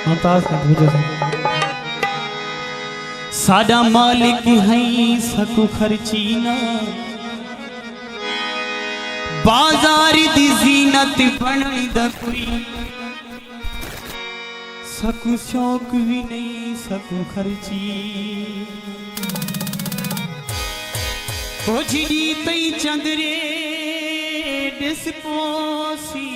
मुमताज का बुझो से साडा मालिक है सकु खर्ची ना बाजार दी जीनत बनई दा कोई सकु शौक भी नहीं सकु खर्ची ओझड़ी तई चंदरे डिस्पोसी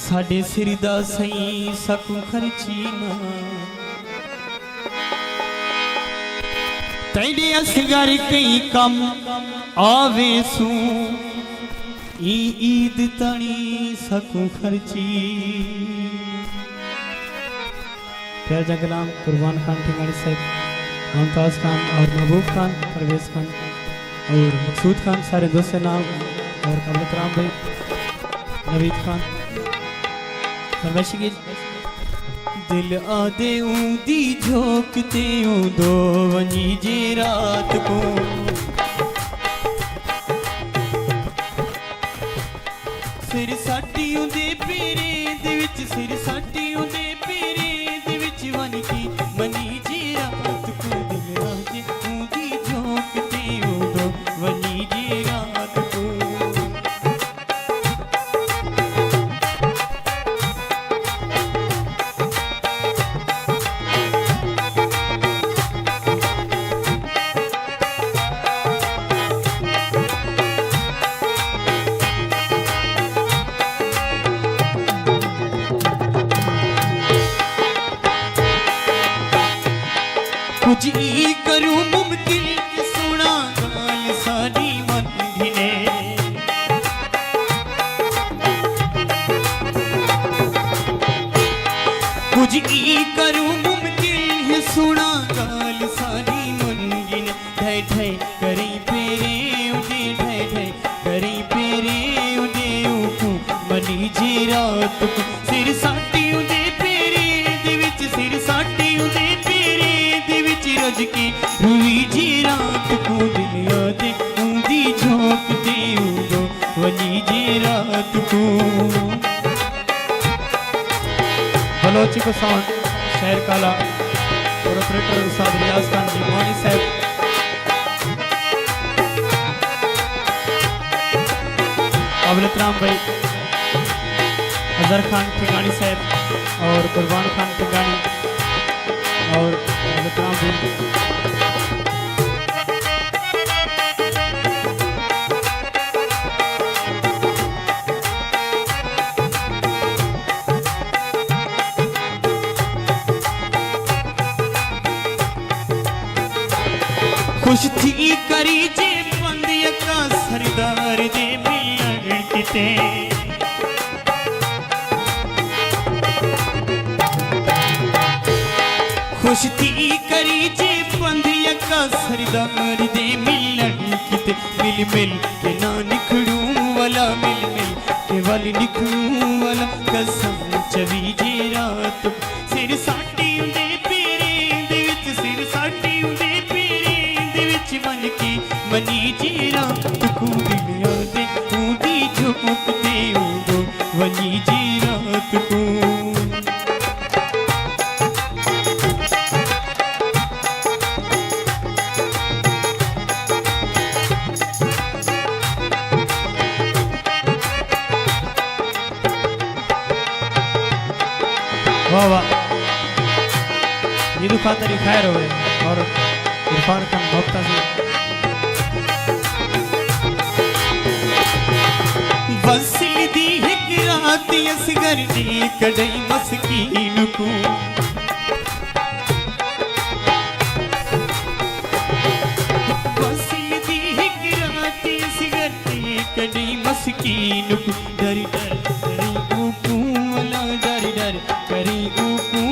साडे सिर दा सही सकु खर्ची ना तेरे असगर कई कम आवे सू ईद तणी सकु खर्ची प्यार जगलाम कुर्बान खान टिंगाड़ी साहब मुमताज खान और महबूब खान परवेज खान और मकसूद खान सारे दोस्त नाम और कमलतराम भाई नवीद खान फरमाइशी की दिल आदे ऊंदी झोंकते दो वनी जे रात को सिर साटी उदे पेरे दे विच सिर साटी उदे पेरे दे विच वन की मनी जे रात को दिल आदे ऊंदी झोंकते दो वनी जे रात को कुछ ई करूं मुमकिन सुना गाल सारी मन धिने कुछ ई करूं मुमकिन सुना गाल सारी मन धिने ढाई ढाई करी पेरे उदे ढाई ढाई करी पेरे उदे ऊकू मनी जी रात को सिर साटी उदे पेरे दे विच सिर साटी उदे रज के रुई जी रात को दिल आदे ऊंदी झोंकते दो वनी जी रात को बलोची को साउंड शहर काला और ऑपरेटर उस्ताद रियाज खान जीवानी साहब कमलतराम भाई अजहर खान टिंगानी साहब और कुर्बान खान टिंगानी और कमलतराम भाई खुश थी करी जे बंदिया का सरदार दे मिलन किते खुश थी करी जे बंदिया का सरदार दे मिलन किते मिल मिल के ना निखड़ूं वाला मिल मिल के वाल निखड़ूं वाला कसम चवी जे रात सिर साटी उदे पेरे दे विच सिर साटी उदे मन की मनी जी रात को दिल आदे ऊंदी झोंकते दो वनी जी रात को वाह वाह ये तो खातर खैर हो और इरफान खान भक्ता से वसील दी एक रात असगर ने कड़ई मस्कीन को वसील दी एक रात असगर ने कड़ई मस्कीन को डर डर करी ऊकू वाला डर डर करी ऊकू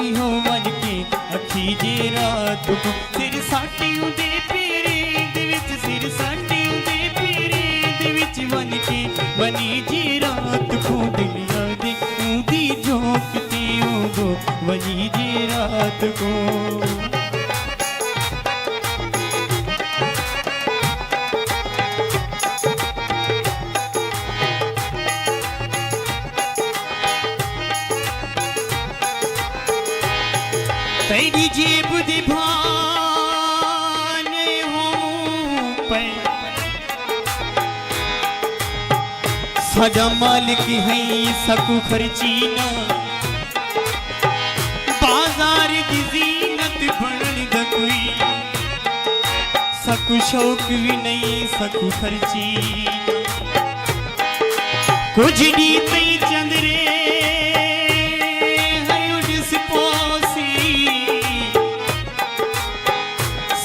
इहो मन के अखी जे रात को सिर साटी उदे पेरे दे विच सिर साटी उदे पेरे दे विच मन के बनी जी रात को दिल आदे ऊंदी झोंकते दो वनी जी रात को तेरी जेब दे भाने हो पे साजा मालिक है सकू खर्ची ना बाजार की जीनत बनन दा कोई सकू शौक भी नहीं सकू खर्ची कुछ दी तई चंद्रे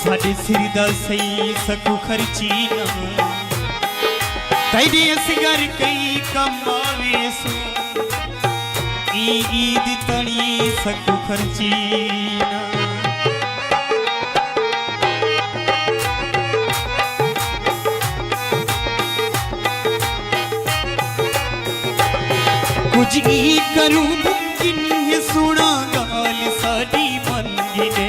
साडे सिर दा सही सकू खर्ची ना तेरे असगर कई कमावे सो ईद तणी सकू खर्ची ना कुछ ई करूं मुमकिन है सुना गाल साडी मन गिने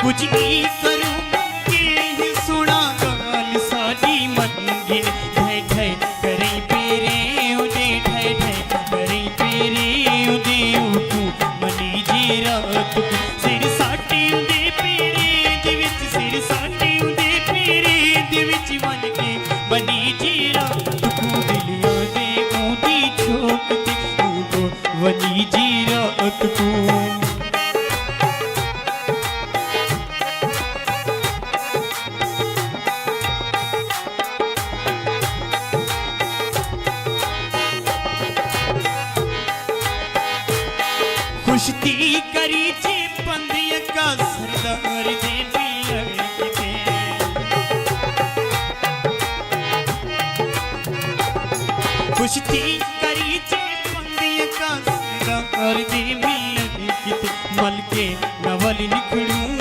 कुछ ई करूं के सुना गाल साडी मन गे ढै ढै करे पेरे उदे ढै ढै करे पेरे उदे उकू मनी जी रात सिर साटे उदे पेरे दे विच सिर साटे उदे पेरे दे विच मन के मनी जी रात को दिलिया दे ऊदी छोकते ऊको मनी जी रात को खुशती करी ची बंदिया का सरदार दे मिलन किते खुशती करी ची बंदिया का सरदार दे मिलन किते मल के नवल निकलूं